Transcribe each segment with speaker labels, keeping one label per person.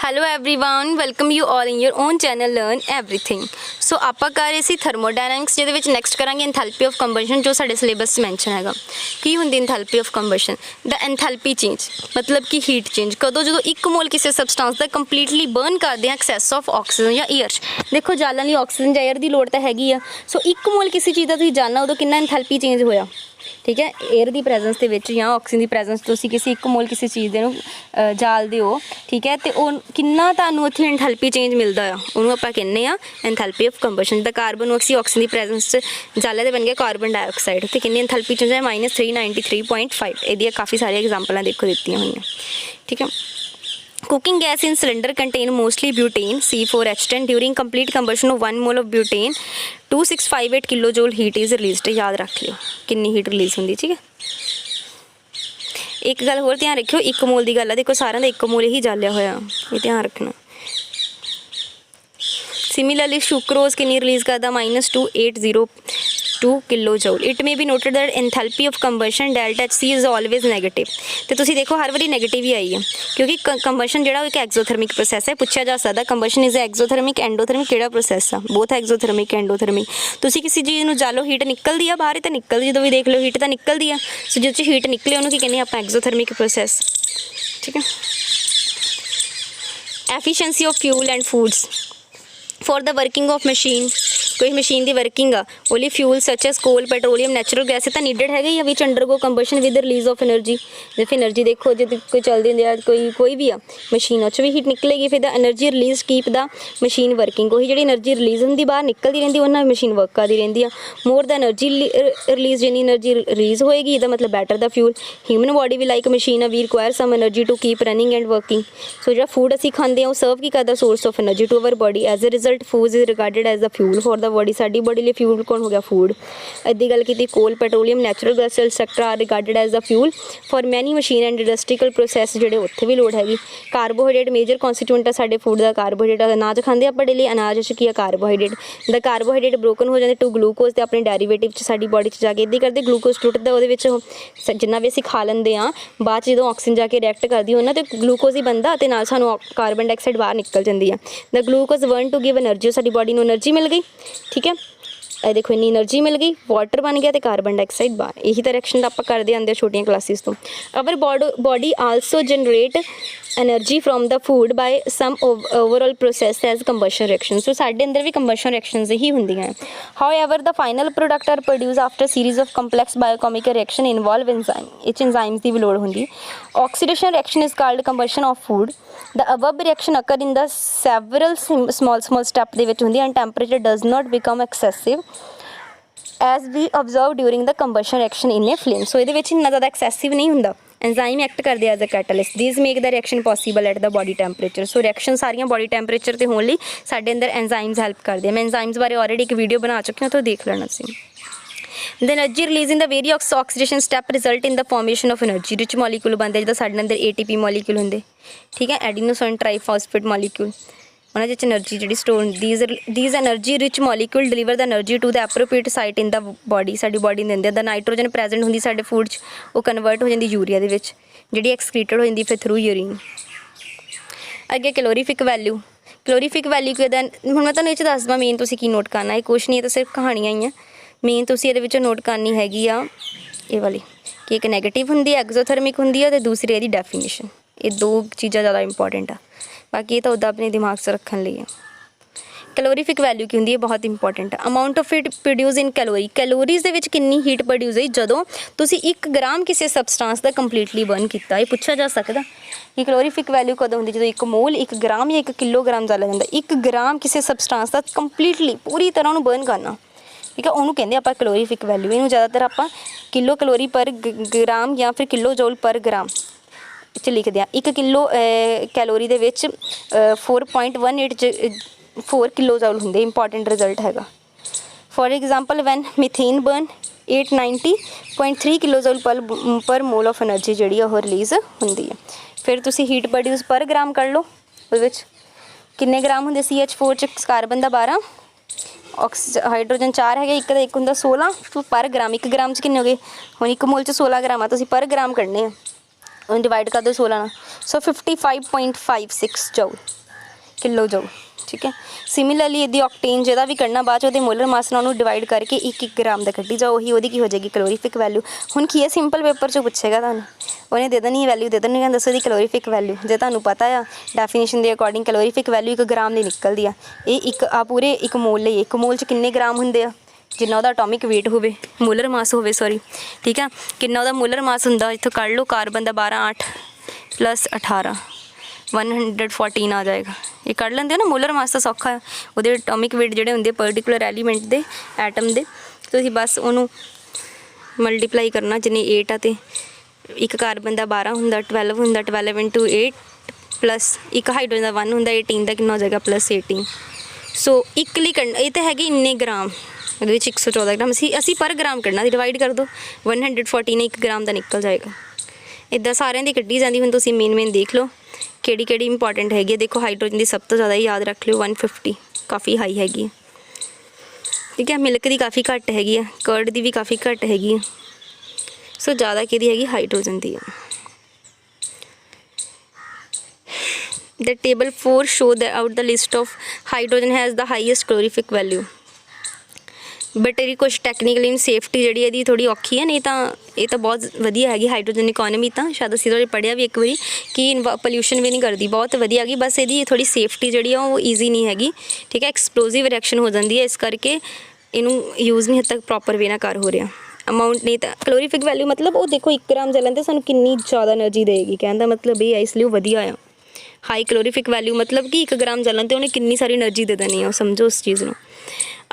Speaker 1: Hello everyone, welcome you all in your own channel learn everything. So आप कर रहे सी थर्मोडायनामिक्स जिहदे नैक्सट करांगे एंथैल्पी ऑफ कंबशन जो साडे सिलेबस मैंशन हैगा। की हुंदी enthalpy of combustion? The enthalpy change मतलब कि हीट चेंज कदों जो एक मोल किसी सबसटेंस का कंप्लीटली बर्न करते हैं एक्सैस ऑफ ऑक्सीजन या एयर। देखो जालन लई ऑक्सीजन या एयर की लोड़ तो हैगी आ। सो एक मोल किसी चीज़ का तुसीं जानना उदों कितना एंथैल्पी चेंज होया, ठीक है। एयर की प्रैजेंस के विच या ऑक्सीजन की प्रैजेंस तुसीं किसी एक मोल किसी चीज़ के जालदे हो, ठीक है, तो किन्ना तुहानूं उत्थे एंथैल्पी चेंज मिलता है उन्होंने आप कहने enthalpy of combustion. The carbon असी ऑक्सीजन की प्रैजेंस जाले तो बन गया कार्बन डाइऑक्साइड, तो कितनी एंथैल्पी चेंज है -393.5। ये काफ़ी सारी एग्जाम्पल देखो दी हुई, ठीक है। Cooking gas in cylinder contain mostly butane C4H10 during complete combustion of 1 mole of butane 2658 kilojoule heat is released। याद रख लियो कितनी हीट रिलीज होंगी, ठीक है। एक गल होर ध्यान रखियो, एक मोल की गल है, देखो सारा एक मोल ही जालिया होया, ये ध्यान रखना। सिमिलरली सुक्रोज कितनी रिलीज करता -2802 kilojoule. It may be noted that enthalpy of combustion delta HC is always negative. तो तुसीं देखो हर बारी नैगेटिव ही आई है क्योंकि कंबशन जो एक एक्सोथर्मिक प्रोसैस है। पूछा जा सकता कंबशन इज एक्सोथर्मिक एंडोथर्मिक किहड़ा प्रोसैस है? Both exothermic endothermic. तुसीं किसी चीज़ में जालो हीट निकलती है बाहर, तो निकलती जो भी देख लो हीट तो निकलती है। सो जो हीट निकले उन्होंने की कहने आप एक्सोथर्मिक प्रोसैस, ठीक है। Efficiency of fuel and foods for the working of machine. कोई मशीन की वर्किंग आ only fuel such as coal petroleum natural gas तो नीडेड है ही which undergo combustion with release of energy. जैसे एनर्जी देखो जो कोई चलती है कोई भी आ मशीन उस भी हीट निकलेगी, फिर the energy release keep the machine working. वही जी एनर्जी रिलीज होंगी बाहर निकलती रही उन्होंने मशीन वर्क करती रही है। मोर द एनर्जी रिलीज जिनी एनर्जी रिलीज होएगी द मतलब better the fuel. Human body भी like machine we require some energy to keep running and working. So जो फूड असी खाते हैं सर्व की करता source of energy to our body. As a result food is regarded as the fuel for the body. साडी body लिए fuel कौन हो गया? फूड। इदी गल की कोल petroleum natural gas etcetera are regarded as the fuel for many machine and industrial process जोड़े उत्थे भी लोड़ हैगी। कार्बोहाइड्रेट मेजर कॉन्स्टिट्यूएंट है साडे फूड का। कार्बोहाइड्रेट अनाज खाते आप डेली, अनाज की है कार्बोहाइड्रेट। द कार्बोहाइड्रेट ब्रोकन हो जाते टू ग्लूकोज तो अपने डेरीवेटिव साडी बॉडी जाके इदी करते ग्लूकोज टुटता वो जिन्ना भी असीं खा लेंगे हाँ बाद जो ऑक्सीजन जाके रिएक्ट करती उन्होंने तो ग्लूकोज ही बनता तो नाल सानूं कार्बन डाइऑक्साइड बाहर निकल जाती है। The glucose burn to give energy, साडी बॉडी नूं एनर्जी मिल गई, ठीक है। ये देखो इन्नी एनर्जी मिल गई, वाटर बन गया तो कार्बन डाइऑक्साइड बाहर। यही तो रिएक्शन आप करते आते छोटिया क्लासिस तो। Our body also generate energy from the food by some overall process as combustion reaction. So साडे अंदर भी कंबशन रिएक्शंस ही होंदियां हैं। However the final product are produce after series of complex biochemical reaction involve enzyme. इस enzymes की भी लोड़ होंदी। Oxidation reaction is called combustion of food. The above reaction occur in the several small step दे विच होंदी and temperature does not become excessive as we observe during the combustion reaction in a flame. So ये इन्ना ज़्यादा excessive नहीं होंदा। Enzyme act करते as a catalyst. These make the reaction possible at the body temperature. So reaction सारियां body temperature ते होने साडे अंदर एंजाइम्स हैल्प करते हैं। मैं एंजाइम्स बारे ऑलरेडी एक वीडियो बना चुकी हूँ तो देख लेना सी। The energy release in the very oxidation step result in the formation of energy rich molecule बनते जो साडे अंदर ATP मॉलीक्यूल होंगे, ठीक है। एडिनोसिन ट्राईफॉस्फेट मॉलीक्यूल उन्होंने एनर्जी जी store these energy rich molecule deliver the energy to the appropriate site in the body. साडी बॉडी देंगे द नाइट्रोजन प्रेजेंट होंगी साडे फूड वो कन्वर्ट हो जाती यूरिया दे विच जिहड़ी एक्सक्रीटेड हो जाती फिर थ्रू यूरीन। अगे कैलोरीफिक वैल्यू। कैलोरीफिक वैल्यू के हुण मैं तुहानूं इह दस देवां मेन तुसीं की नोट करना है, कुछ नहीं है तो सिर्फ कहानियां ही हैं। मेन तुसीं इहदे विचों नोट करनी हैगी आ ये वाली कि एक नैगेटिव होंदी एक्सोथर्मिक होंदी है तो दूसरी इहदी डेफिनेशन। ये दो चीज़ां ज़्यादा इंपॉर्टेंट आ, बाकी ये तो उदा अपने दिमाग से रखने लिए। कैलोरीफिक वैल्यू की होंगी है बहुत important. Amount of heat produce in calorie. Calories दे विच कितनी हीट प्रोड्यूस हुई जदों तुसी 1 ग्राम किसी सबसटेंस का कंप्लीटली बर्न किया। ये पूछा जा सकता कि कैलोरीफिक वैल्यू कदों होंगी जो 1 मोल 1 ग्राम या 1 किलोग्राम जाला जाता। 1 ग्राम किसी सबसटेंस का कंप्लीटली पूरी तरह उन्होंने बर्न करना, ठीक है, उन्होंने कहते आप कैलोरीफिक वैल्यू। इन्हूं ज़्यादातर आप किलो कैलोरी पर ग्राम या फिर किलो जूल पर ग्राम च लिखते हैं। 1 किलो कैलोरी दे विच 4.184 किलो जूल होंगे। इंपॉर्टेंट रिजल्ट हैगा। For example when methane burn 890.3 kilo joule per mole of energy जी रिलीज़ होंगी है। फिर तुसी हीट प्रोड्यूस पर ग्राम कर लो, वो किन्ने ग्राम होंगे CH4 च कार्बन का 12 हाइड्रोजन 4 है, एक होंगे 16 पर ग्राम। 1 ग्राम च किन्ने हो गए? हुण 1 मोल च 16 ग्राम आ, तुसी पर ग्राम करने डिवाइड कर दो 16 ਨਾਲ। सो 55.56 जूल किलो जूल, ठीक है। सिमिलरली यदि ऑक्टेन ਜਿਹਦਾ ਵੀ ਕੱਢਣਾ ਬਾਅਦ 'ਚ ਉਹਦੇ ਮੋਲਰ ਮਾਸ ਨਾਲ ਉਹਨੂੰ ਡਿਵਾਈਡ ਕਰਕੇ 1-1 ਗ੍ਰਾਮ ਦਾ ਕੱਢੀ ਜਾਓ, ਉਹੀ ਉਹਦੀ ਕੀ ਹੋ ਜਾਏਗੀ ਕੈਲੋਰੀਫਿਕ ਵੈਲਿਊ। ਹੁਣ ਕੀ ਹੈ ਸਿੰਪਲ ਪੇਪਰ 'ਚੋਂ ਪੁੱਛੇਗਾ ਤੁਹਾਨੂੰ, ਉਹਨੇ ਦੇ ਦੇਣੀ ਵੈਲਿਊ ਦੇ ਦੇਣੀ, ਕਹਿੰਦਾ ਦੱਸੋ ਇਹਦੀ ਕੈਲੋਰੀਫਿਕ ਵੈਲਿਊ। ਜੇ ਤੁਹਾਨੂੰ ਪਤਾ ਆ ਡੈਫੀਨੇਸ਼ਨ ਦੇ ਅਕੋਰਡਿੰਗ ਕੈਲੋਰੀਫਿਕ ਵੈਲਿਊ 1 ਗ੍ਰਾਮ ਦੀ ਨਿਕਲਦੀ ਆ। ਇਹ ਇੱਕ ਆ ਪੂਰੇ 1 ਮੋਲ ਲਈ 1 ਮੋਲ 'ਚ ਕਿੰਨੇ ਗ੍ਰਾਮ ਹੁੰਦੇ ਆ, ਜਿੰਨਾ ਉਹਦਾ ਅਟੋਮਿਕ weight ਹੋਵੇ, ਮੋਲਰ ਮਾਸ ਹੋਵੇ ਸੌਰੀ, ਠੀਕ ਆ। ਕਿੰਨਾ ਉਹਦਾ ਮੋਲਰ ਮਾਸ ਹੁੰਦਾ ਇੱਥੋਂ ਕੱਢ ਲਓ, ਕਾਰਬਨ ਦਾ 12 8 + 18 114 ਆ ਜਾਏਗਾ। ਇਹ ਕੱਢ ਲੈਂਦੇ ਹੋ ਨਾ, ਮੋਲਰ ਮਾਸ ਤਾਂ ਸੌਖਾ ਹੈ, ਉਹਦੇ ਅਟੋਮਿਕ weight ਜਿਹੜੇ ਹੁੰਦੇ ਪਰਟੀਕੂਲਰ ਐਲੀਮੈਂਟ ਦੇ ਐਟਮ ਦੇ, ਤੁਸੀਂ ਬਸ ਉਹਨੂੰ ਮਲਟੀਪਲਾਈ ਕਰਨਾ, ਜਿੰਨੇ 8 ਆ ਅਤੇ 1 ਕਾਰਬਨ ਦਾ 12 ਹੁੰਦਾ 12 ਹੁੰਦਾ, 12 × 8 ਪਲੱਸ 1 ਹਾਈਡਰੋਜਨ ਦਾ 1 ਹੁੰਦਾ 18 ਦਾ ਕਿੰਨਾ ਹੋ ਜਾਏਗਾ +18। ਸੋ ਇੱਕ ਲਈ ਕੱਢਣਾ, ਇਹ ਤਾਂ ਹੈਗੇ ਇੰਨੇ ਗ੍ਰਾਮ, ਉਹਦੇ ਵਿੱਚ 114 ਗ੍ਰਾਮ। ਅਸੀਂ ਪਰ ਗ੍ਰਾਮ ਕੱਢਣਾ, ਡਿਵਾਈਡ ਕਰ ਦਿਓ 114 1 ਗ੍ਰਾਮ ਦਾ ਨਿਕਲ ਜਾਏਗਾ। ਇੱਦਾਂ ਸਾਰਿਆਂ ਦੀ ਕੱਢੀ ਜਾਂਦੀ। ਹੁਣ ਤੁਸੀਂ ਮੇਨ ਦੇਖ ਲਓ ਕਿਹੜੀ ਕਿਹੜੀ ਇੰਪੋਰਟੈਂਟ ਹੈਗੀ ਹੈ। ਦੇਖੋ ਹਾਈਡਰੋਜਨ ਦੀ ਸਭ ਤੋਂ ਜ਼ਿਆਦਾ ਯਾਦ ਰੱਖ ਲਿਓ 150, ਕਾਫੀ ਹਾਈ ਹੈਗੀ ਹੈ, ਠੀਕ ਹੈ। ਮਿਲਕ ਦੀ ਕਾਫੀ ਘੱਟ ਹੈਗੀ ਹੈ, ਕਰਡ ਦੀ ਵੀ ਕਾਫੀ ਘੱਟ ਹੈਗੀ ਹੈ। ਸੋ ਜ਼ਿਆਦਾ ਕਿਹਦੀ ਹੈਗੀ, ਹਾਈਡਰੋਜਨ ਦੀ ਹੈ। The table 4 show out the list of hydrogen has the highest calorific value, but ਇਹਦੀ ਕੁਛ ਟੈਕਨੀਕਲੀ ਸੇਫਟੀ ਜਿਹੜੀ ਇਹਦੀ ਥੋੜ੍ਹੀ ਔਖੀ ਹੈ, ਨਹੀਂ ਤਾਂ ਇਹ ਤਾਂ ਬਹੁਤ ਵਧੀਆ ਹੈਗੀ ਹਾਈਡਰੋਜਨ ਇਕੋਨਮੀ। ਤਾਂ ਸ਼ਾਇਦ ਅਸੀਂ ਥੋੜ੍ਹੇ ਪੜ੍ਹਿਆ ਵੀ ਇੱਕ ਵਾਰੀ ਕਿ ਪੋਲਿਊਸ਼ਨ ਵੀ ਨਹੀਂ ਕਰਦੀ, ਬਹੁਤ ਵਧੀਆ ਹੈਗੀ। ਬਸ ਇਹਦੀ ਥੋੜ੍ਹੀ ਸੇਫਟੀ ਜਿਹੜੀ ਆ ਉਹ ਈਜ਼ੀ ਨਹੀਂ ਹੈਗੀ, ਠੀਕ ਹੈ। ਐਕਸਪਲੋਸਿਵ ਰਿਐਕਸ਼ਨ ਹੋ ਜਾਂਦੀ ਹੈ, ਇਸ ਕਰਕੇ ਇਹਨੂੰ ਯੂਜ਼ ਨਹੀਂ ਹੱਦ ਤੱਕ ਪ੍ਰੋਪਰ ਵੇ ਨਾਲ ਕਰ ਹੋ ਰਿਹਾ। ਅਮਾਊਂਟ ਨਹੀਂ ਤਾਂ ਕੈਲੋਰੀਫਿਕ ਵੈਲਿਊ ਮਤਲਬ ਉਹ ਦੇਖੋ 1 ਗ੍ਰਾਮ ਜਲਣ 'ਤੇ ਸਾਨੂੰ ਕਿੰਨੀ ਜ਼ਿਆਦਾ ਐਨਰਜੀ ਦੇਗੀ, ਕਹਿਣ ਦਾ ਮਤਲਬ ਇਹ ਹੈ, ਇਸ ਲਈ ਉਹ ਵਧੀਆ ਆ। ਹਾਈ ਕੈਲੋਰੀਫਿਕ ਵੈਲਿਊ ਮਤਲਬ ਕਿ 1 ਗ੍ਰਾਮ ਜਲਣ 'ਤੇ ਉਹਨੇ ਕਿੰਨੀ ਸਾਰੀ ਐਨਰਜੀ ਦੇ ਦੇਣੀ ਆ, ਉਹ ਸਮਝੋ ਉਸ ਚੀਜ਼ ਨੂੰ।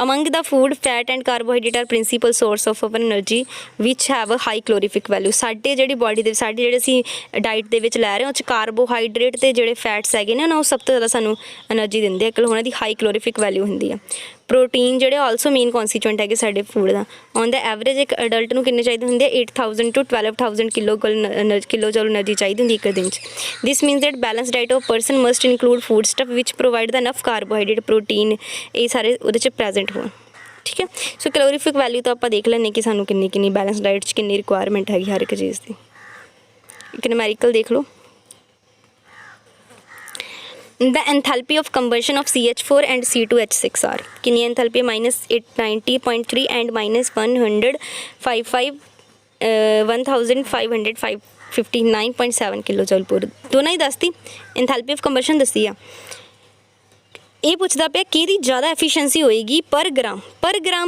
Speaker 1: Among the food, fat and carbohydrate are principal source of our energy which have a high calorific value। ਸਾਡੇ ਜਿਹੜੀ ਬੋਡੀ ਦੇ ਸਾਡੇ ਜਿਹੜੇ ਅਸੀਂ ਡਾਈਟ ਦੇ ਵਿੱਚ ਲੈ ਰਹੇ ਹਾਂ ਉਹ 'ਚ ਕਾਰਬੋਹਾਈਡਰੇਟ ਅਤੇ ਜਿਹੜੇ ਫੈਟਸ ਹੈਗੇ ਨੇ ਨਾ ਉਹ ਸਭ ਤੋਂ ਜ਼ਿਆਦਾ ਸਾਨੂੰ ਐਨਰਜੀ ਦਿੰਦੇ ਆ, ਉਹਨਾਂ ਦੀ ਹਾਈ ਕੈਲੋਰੀਫਿਕ ਵੈਲਿਊ ਹੁੰਦੀ ਆ। ਪ੍ਰੋਟੀਨ ਜਿਹੜੇ ਆਲਸੋ ਮੇਨ ਕੌਨਸਟੀਟੂਐਂਟ ਹੈਗੇ ਸਾਡੇ food the. On the average ਇੱਕ ਅਡਲਟ ਨੂੰ ਕਿੰਨੇ ਚਾਹੀਦੇ ਹੁੰਦੇ ਆ 8000 to 12000 ਕਿਲੋ ਜੂਲ ਐਨਰਜੀ ਚਾਹੀਦੀ ਹੁੰਦੀ ਇੱਕ ਦਿਨ 'ਚ। This means that balance diet of person must include food stuff which provide ਦਾ ਇਨਫ ਕਾਰਬੋਹਾਈਡਰੇਟ ਪ੍ਰੋਟੀਨ, ਇਹ ਸਾਰੇ ਉਹਦੇ 'ਚ ਪ੍ਰੈਜ਼ੈਂਟ ਹੋਣ, ਠੀਕ ਹੈ। ਸੋ ਕੈਲੋਰੀਫਿਕ ਵੈਲਿਊ ਤਾਂ ਆਪਾਂ ਦੇਖ ਲੈਂਦੇ ਕਿ ਸਾਨੂੰ ਕਿੰਨੀ ਬੈਲੈਂਸ ਡਾਈਟ 'ਚ ਕਿੰਨੀ ਰਿਕੁਆਇਰਮੈਂਟ ਹੈਗੀ ਹਰ ਇੱਕ ਚੀਜ਼ ਦੀ। ਇੱਕ ਨਿਊਮੈਰੀਕਲ ਦੇਖ ਲਓ। The enthalpy of combustion of CH4 and C2H6 are ਕਿੰਨੀ enthalpy -890.3 and -1559.7 ਕਿਲੋ ਜੂਲ ਪਰ। ਦੋਨਾਂ ਹੀ ਦੱਸਤੀ, enthalpy of combustion ਦੱਸੀ ਆ। ਇਹ ਪੁੱਛਦਾ ਪਿਆ ਕਿਹਦੀ ਜ਼ਿਆਦਾ ਐਫੀਸ਼ੀਐਂਸੀ ਹੋਏਗੀ ਪਰ ਗ੍ਰਾਮ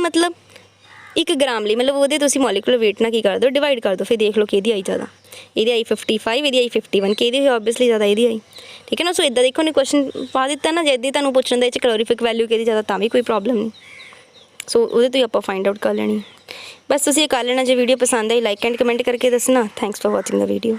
Speaker 1: ਮਤਲਬ 1 ਗ੍ਰਾਮ ਲਈ, ਮਤਲਬ ਉਹਦੇ ਤੁਸੀਂ ਮੋਲੀਕੂਲਰ ਵੇਟ ਨਾਲ ਕੀ ਕਰ ਦਿਓ, ਡਿਵਾਈਡ ਕਰ ਦਿਓ, ਫਿਰ ਦੇਖ ਲਓ ਕਿਹਦੀ ਆਈ ਜ਼ਿਆਦਾ। ਇਹਦੀ ਆਈ 55, ਇਹਦੀ ਆਈ 51, ਕਿਹਦੀ ਹੋਈ ਓਬਵੀਅਸਲੀ ਜ਼ਿਆਦਾ ਇਹਦੀ ਆਈ, ਠੀਕ ਹੈ ਨਾ। ਸੋ ਇੱਦਾਂ ਦੇਖੋ ਨੇ ਕੁਐਸਚਨ ਪਾ ਦਿੱਤਾ ਨਾ, ਜੇ ਇੱਦਾਂ ਤੁਹਾਨੂੰ ਪੁੱਛਣ ਦਾ ਇਹ 'ਚ ਕੈਲੋਰੀਫਿਕ ਵੈਲਿਊ ਕਿਹਦੀ ਜ਼ਿਆਦਾ ਤਾਂ ਵੀ ਕੋਈ ਪ੍ਰੋਬਲਮ ਨਹੀਂ। ਸੋ ਉਹਦੇ ਤੋਂ ਹੀ ਆਪਾਂ ਫਾਈਂਡ ਆਊਟ ਕਰ ਲੈਣੀ। ਬਸ ਤੁਸੀਂ ਇਹ ਕਰ ਲੈਣਾ। ਜੇ ਵੀਡੀਓ ਪਸੰਦ ਆਈ ਲਾਈਕ ਐਂਡ ਕਮੈਂਟ ਕਰਕੇ ਦੱਸਣਾ। Thanks for watching the video.